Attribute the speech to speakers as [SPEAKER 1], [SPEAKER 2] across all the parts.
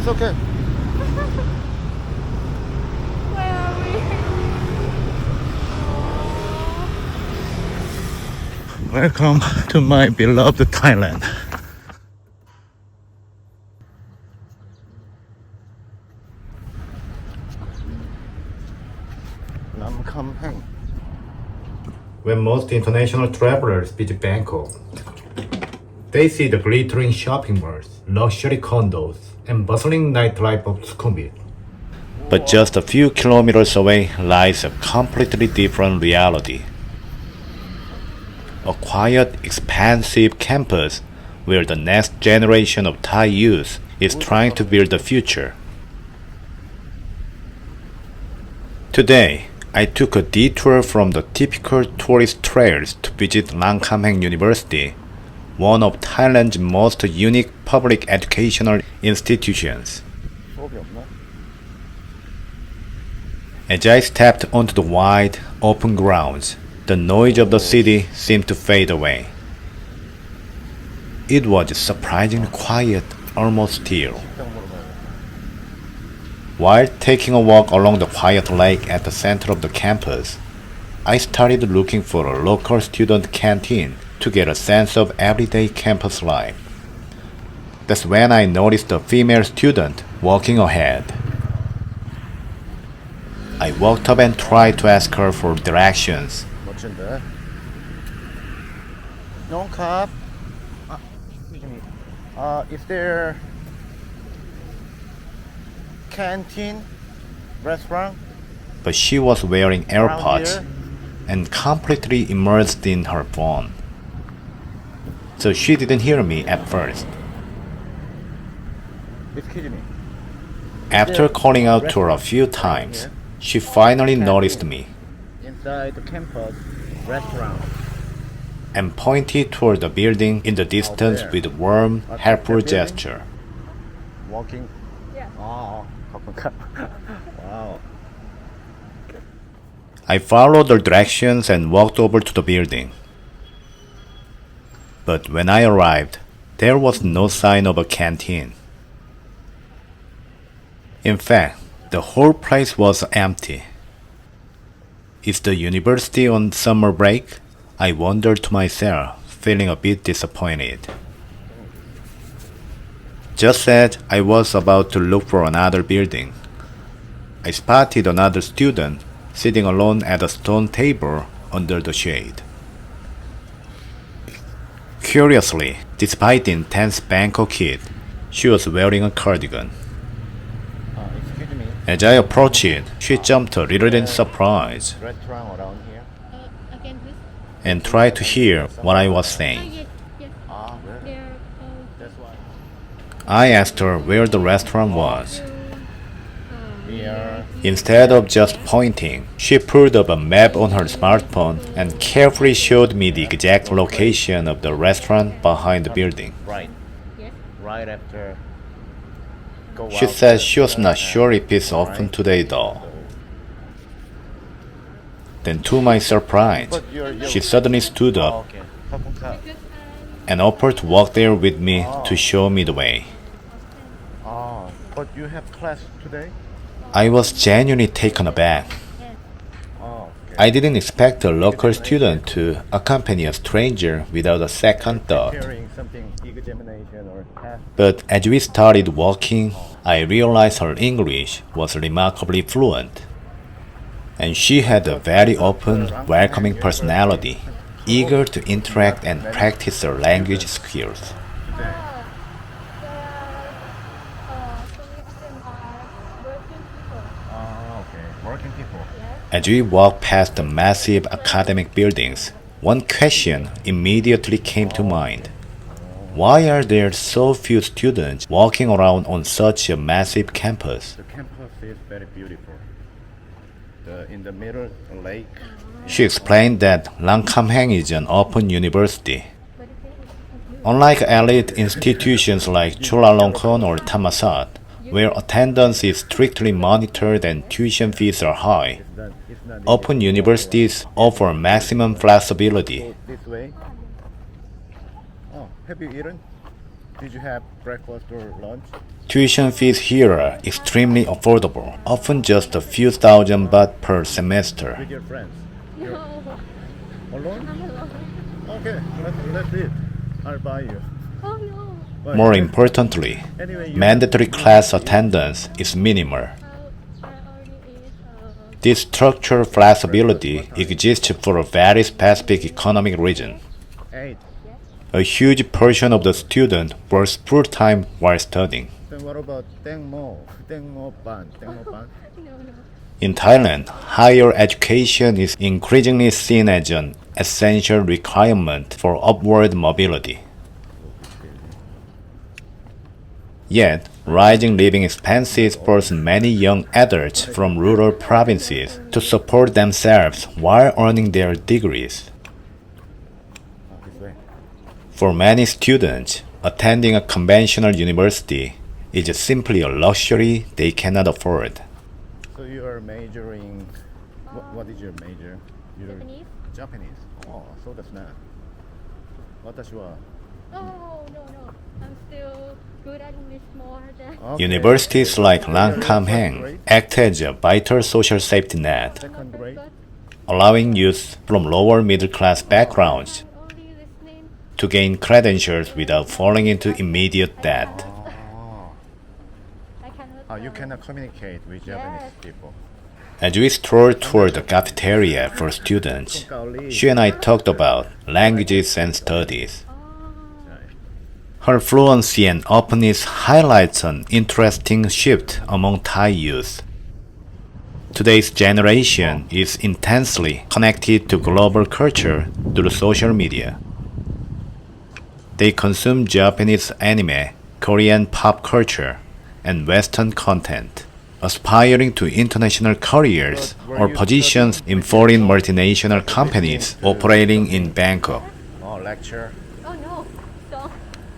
[SPEAKER 1] It's okay.
[SPEAKER 2] Where are we?
[SPEAKER 1] Welcome to my beloved Thailand. Ramkhamhaeng. When most international travelers visit Bangkok, they see the glittering shopping malls, luxury condos, and bustling nightlife of Sukhumvit. But just a few kilometers away lies a completely different reality. A quiet, expansive campus where the next generation of Thai youth is trying to build the future. Today, I took a detour from the typical tourist trails to visit Ramkhamhaeng University, one of Thailand's most unique public educational institutions. As I stepped onto the wide, open grounds, the noise of the city seemed to fade away. It was surprisingly quiet, almost still. While taking a walk along the quiet lake at the center of the campus, I started looking for a local student canteen to get a sense of everyday campus life. That's when I noticed a female student walking ahead. I walked up and tried to ask her for directions. Is there canteen restaurant? But she was wearing AirPods and completely immersed in her phone. So she didn't hear me at first. Excuse me. After calling out to her a few times, she finally noticed me. Inside the campus restaurant. And pointed toward the building in the distance with a warm, helpful gesture. Walking?
[SPEAKER 2] Yeah.
[SPEAKER 1] Oh, wow. I followed the directions and walked over to the building. But when I arrived, there was no sign of a canteen. In fact, the whole place was empty. Is the university on summer break? I wondered to myself, feeling a bit disappointed. Just as I was about to look for another building, I spotted another student sitting alone at a stone table under the shade. Curiously, despite the intense Bangkok heat, she was wearing a cardigan. As I approached it, she jumped a little in surprise and tried to hear what I was saying.
[SPEAKER 2] Yes, yes. They're
[SPEAKER 1] I asked her where the restaurant was. Instead of just pointing, she pulled up a map on her smartphone and carefully showed me the exact location of the restaurant behind the building.
[SPEAKER 2] Right after.
[SPEAKER 1] She said she was not sure if it's open today though. Then to my surprise, she suddenly stood up and offered to walk there with me to show me the way.
[SPEAKER 3] But you have class today?
[SPEAKER 1] I was genuinely taken aback. I didn't expect a local student to accompany a stranger without a second thought. But as we started walking, I realized her English was remarkably fluent. And she had a very open, welcoming personality, eager to interact and practice her language skills.
[SPEAKER 3] Working people.
[SPEAKER 1] As we walked past the massive academic buildings, one question immediately came to mind. Why are there so few students walking around on such a massive campus?
[SPEAKER 3] The campus is very beautiful. In the middle, a lake.
[SPEAKER 1] She explained that Ramkhamhaeng is an open university. Unlike elite institutions like Chulalongkorn or Thammasat, where attendance is strictly monitored and tuition fees are high, open universities offer maximum flexibility.
[SPEAKER 3] This way. Oh, have you eaten? Did you have breakfast or lunch?
[SPEAKER 1] Tuition fees here are extremely affordable, often just a few thousand baht per semester.
[SPEAKER 3] With your friends? You're
[SPEAKER 2] No,
[SPEAKER 3] alone?
[SPEAKER 2] I'm alone.
[SPEAKER 3] Okay, let's eat. I'll buy you.
[SPEAKER 2] Oh no.
[SPEAKER 3] But
[SPEAKER 1] More importantly,
[SPEAKER 3] anyway,
[SPEAKER 1] mandatory class attendance is minimal.
[SPEAKER 2] I already ate.
[SPEAKER 1] This structural flexibility exists for a very specific economic region.
[SPEAKER 3] 8.
[SPEAKER 1] A huge portion of the student works full-time while studying.
[SPEAKER 3] Then what about Tengmo? Tengmo ban.
[SPEAKER 2] No.
[SPEAKER 1] In Thailand, higher education is increasingly seen as an essential requirement for upward mobility. Yet, rising living expenses force many young adults from rural provinces to support themselves while earning their degrees.
[SPEAKER 3] This way.
[SPEAKER 1] For many students, attending a conventional university is simply a luxury they cannot afford.
[SPEAKER 3] So you are majoring. What is your major? You're
[SPEAKER 2] Japanese?
[SPEAKER 3] Japanese. Oh, so that's not. 私は
[SPEAKER 2] No. I'm still good at English more than.
[SPEAKER 3] Okay.
[SPEAKER 1] Universities like Ramkhamhaeng act as a vital social safety net,
[SPEAKER 3] Second grade.
[SPEAKER 1] allowing youth from lower middle class backgrounds
[SPEAKER 2] Only listening.
[SPEAKER 1] to gain credentials without falling into immediate debt.
[SPEAKER 2] I cannot.
[SPEAKER 3] You cannot communicate with Japanese people.
[SPEAKER 1] As we strolled toward the cafeteria for students, she and I talked about languages and studies. Her fluency and openness highlights an interesting shift among Thai youth. Today's generation is intensely connected to global culture through social media. They consume Japanese anime, Korean pop culture, and Western content, aspiring to international careers or positions in foreign multinational companies operating in Bangkok.
[SPEAKER 3] Oh, lecture.
[SPEAKER 2] Oh no. So.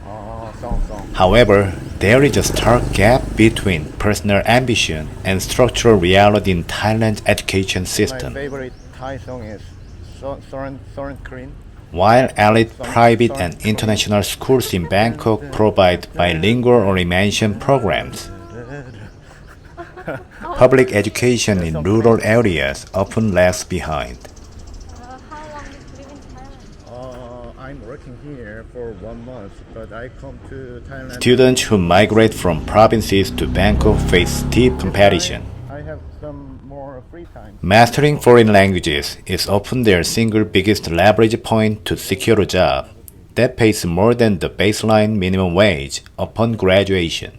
[SPEAKER 3] Oh, song.
[SPEAKER 1] However, there is a stark gap between personal ambition and structural reality in Thailand's education
[SPEAKER 3] My
[SPEAKER 1] system.
[SPEAKER 3] favorite Thai song is Soren Green.
[SPEAKER 1] While elite private and international schools in Bangkok provide bilingual or immersion programs, public education in rural areas often lags behind.
[SPEAKER 2] How long did you live in Thailand?
[SPEAKER 3] I'm working here for 1 month, but I come to Thailand.
[SPEAKER 1] Students who migrate from provinces to Bangkok face steep competition.
[SPEAKER 3] I have some more free time.
[SPEAKER 1] Mastering foreign languages is often their single biggest leverage point to secure a job that pays more than the baseline minimum wage upon graduation.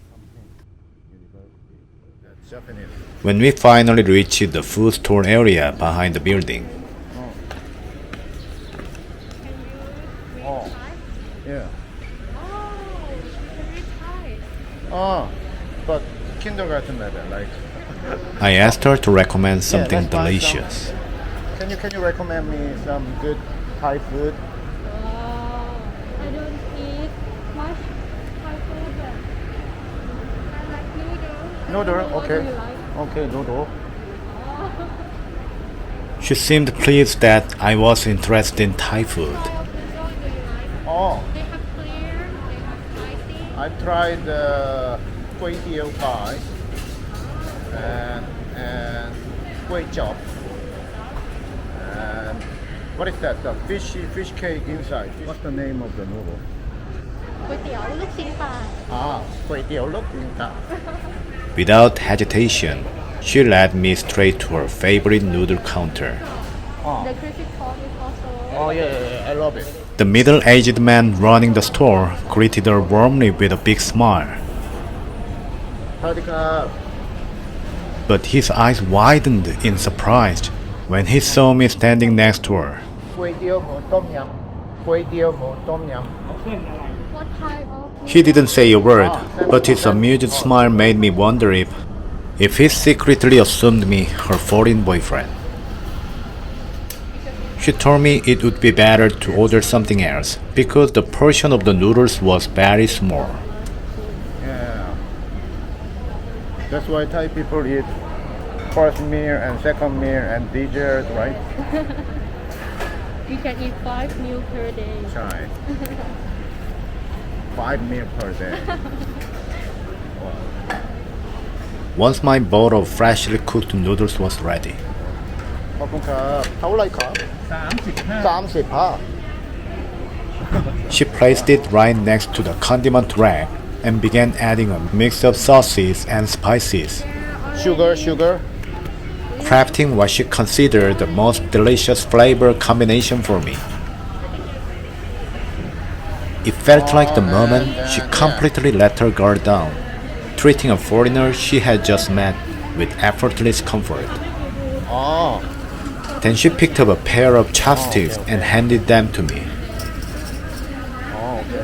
[SPEAKER 3] Japanese.
[SPEAKER 1] When we finally reached the food store area behind the building,
[SPEAKER 2] Can you read
[SPEAKER 3] Oh.
[SPEAKER 2] Thai?
[SPEAKER 3] Yeah.
[SPEAKER 2] Oh, you can read Thai.
[SPEAKER 3] But kindergarten level, like.
[SPEAKER 1] I asked her to recommend something
[SPEAKER 3] let's buy
[SPEAKER 1] delicious.
[SPEAKER 3] Can you recommend me some good Thai food?
[SPEAKER 2] I don't eat much Thai food, but I like noodles.
[SPEAKER 3] Noodle,
[SPEAKER 2] What
[SPEAKER 3] okay.
[SPEAKER 2] do you like?
[SPEAKER 3] Okay, noodle.
[SPEAKER 1] She seemed pleased that I was interested in Thai food.
[SPEAKER 2] What style of noodles do you like?
[SPEAKER 3] Oh,
[SPEAKER 2] They have clear, they have spicy.
[SPEAKER 3] I tried kway teow pie and kway chop. And what is that? The fish cake inside. What's the name of the noodle?
[SPEAKER 2] ก๋วยเตี๋ยวลูกชิ้นปลา
[SPEAKER 3] kway teow look in that.
[SPEAKER 1] Without hesitation, she led me straight to her favorite noodle counter.
[SPEAKER 2] The crispy corn is also.
[SPEAKER 3] Oh yeah, I love it.
[SPEAKER 1] The middle-aged man running the store greeted her warmly with a big smile. But his eyes widened in surprise when he saw me standing next to her.
[SPEAKER 3] kway teow mo tom yum. Kway teow mo tom yum.
[SPEAKER 2] What type of.
[SPEAKER 1] He didn't say a word, but his amused smile made me wonder if he secretly assumed me her foreign boyfriend. She told me it would be better to order something else because the portion of the noodles was very small.
[SPEAKER 3] Yeah. That's why Thai people eat first meal and second meal and dessert, right?
[SPEAKER 2] You can eat 5 meals per day.
[SPEAKER 3] ใช่ 5 meals per day.
[SPEAKER 1] Once my bowl of freshly cooked noodles was ready,
[SPEAKER 3] ขอบคุณครับเท่าไหร่ครับ35
[SPEAKER 1] she placed it right next to the condiment rack and began adding a mix of sauces and spices,
[SPEAKER 3] sugar
[SPEAKER 1] crafting what she considered the most delicious flavor combination for me. It felt like the moment she completely let her guard down, treating a foreigner she had just met with effortless comfort.
[SPEAKER 3] อ๋อ
[SPEAKER 1] Then she picked up a pair of chopsticks and handed them to me.
[SPEAKER 3] อ๋อโอเค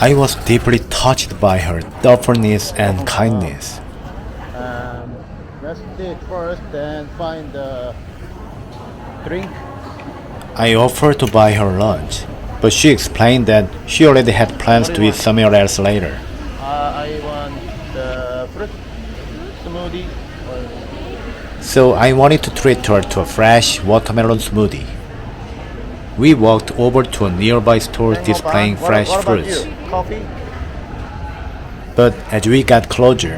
[SPEAKER 1] I was deeply touched by her thoughtfulness and kindness.
[SPEAKER 3] Let's eat first then find the drink.
[SPEAKER 1] I offered to buy her lunch, but she explained that she already had plans to eat somewhere else later.
[SPEAKER 3] I want the fruit smoothie.
[SPEAKER 1] So I wanted to treat her to a fresh watermelon smoothie. We walked over to a nearby store displaying fresh
[SPEAKER 3] What about
[SPEAKER 1] fruits.
[SPEAKER 3] you? Coffee?
[SPEAKER 1] But as we got closer,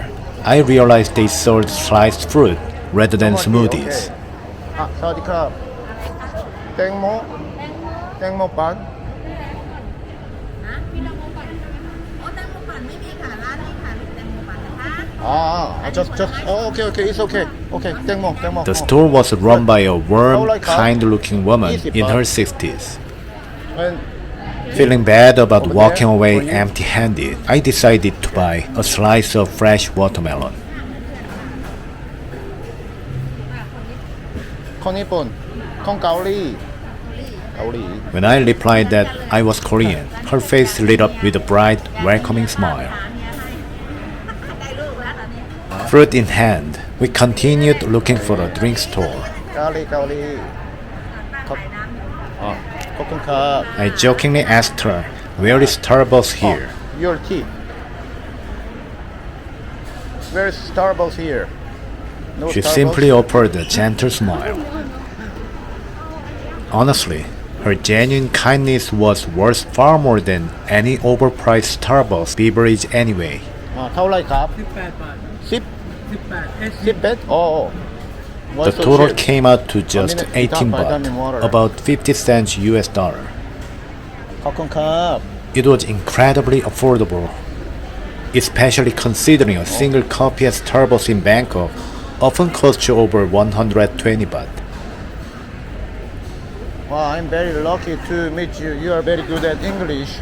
[SPEAKER 1] I realized they sold sliced fruit rather than smoothies.
[SPEAKER 3] สวัสดีครับแตงโมปั่น
[SPEAKER 2] มีแตงโมปั่นใช่ไหมคะ
[SPEAKER 4] โอ้แตงโมปั่นไม่มีค่ะร้านนี้ค่ะมีแตงโมปั่นนะคะ
[SPEAKER 3] just okay it's okayแตงโม
[SPEAKER 1] The store was run by a warm, kind-looking woman in her 60s.
[SPEAKER 3] When
[SPEAKER 1] Feeling bad about walking away empty-handed, I decided to buy a slice of fresh watermelon.
[SPEAKER 3] คนญี่ปุ่นคนเกาหลี
[SPEAKER 1] When I replied that I was Korean, her face lit up with a bright, welcoming smile.
[SPEAKER 4] ได้ลูกแล้วตอนนี้
[SPEAKER 1] Fruit in hand, we continued looking for a drink store.
[SPEAKER 3] เกาหลี
[SPEAKER 4] ขายน้ำอยู่
[SPEAKER 3] ขอบคุณครับ
[SPEAKER 1] I jokingly asked her, "Where is Starbucks here?"
[SPEAKER 3] Your tea. Where's Starbucks here? No
[SPEAKER 1] She
[SPEAKER 3] Starbucks?
[SPEAKER 1] simply offered a gentle smile. Honestly, her genuine kindness was worth far more than any overpriced Starbucks beverage anyway.
[SPEAKER 3] เท่าไหรครับ
[SPEAKER 5] 18 บาท
[SPEAKER 3] 10 oh.
[SPEAKER 1] The total came out to just 18 baht, about 50 cents US dollar.
[SPEAKER 3] ขอบคุณครับ
[SPEAKER 1] It was incredibly affordable, especially considering a single coffee at Starbucks in Bangkok often costs you over 120 baht.
[SPEAKER 3] Wow, I'm very lucky to meet you. You are very good at English.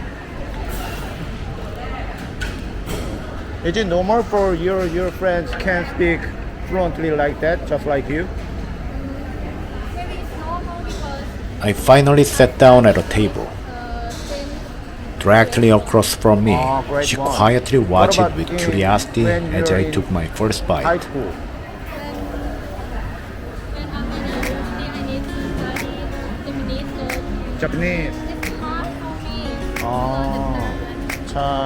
[SPEAKER 3] Is it normal for your friends can speak fluently like that, just like you?
[SPEAKER 2] Maybe it's normal because
[SPEAKER 1] I finally sat down at a table.
[SPEAKER 2] since
[SPEAKER 1] Directly across from me,
[SPEAKER 3] Oh, great
[SPEAKER 1] she
[SPEAKER 3] one.
[SPEAKER 1] quietly
[SPEAKER 3] What
[SPEAKER 1] watched
[SPEAKER 3] about
[SPEAKER 1] it with
[SPEAKER 3] in-
[SPEAKER 1] curiosity
[SPEAKER 3] when
[SPEAKER 1] as
[SPEAKER 3] you're
[SPEAKER 1] I
[SPEAKER 3] in
[SPEAKER 1] took my first
[SPEAKER 3] High
[SPEAKER 1] bite.
[SPEAKER 3] school.
[SPEAKER 2] when I'm in university, I need to study Japanese, so
[SPEAKER 3] Japanese.
[SPEAKER 2] it's hard for me.
[SPEAKER 3] Oh, ใช่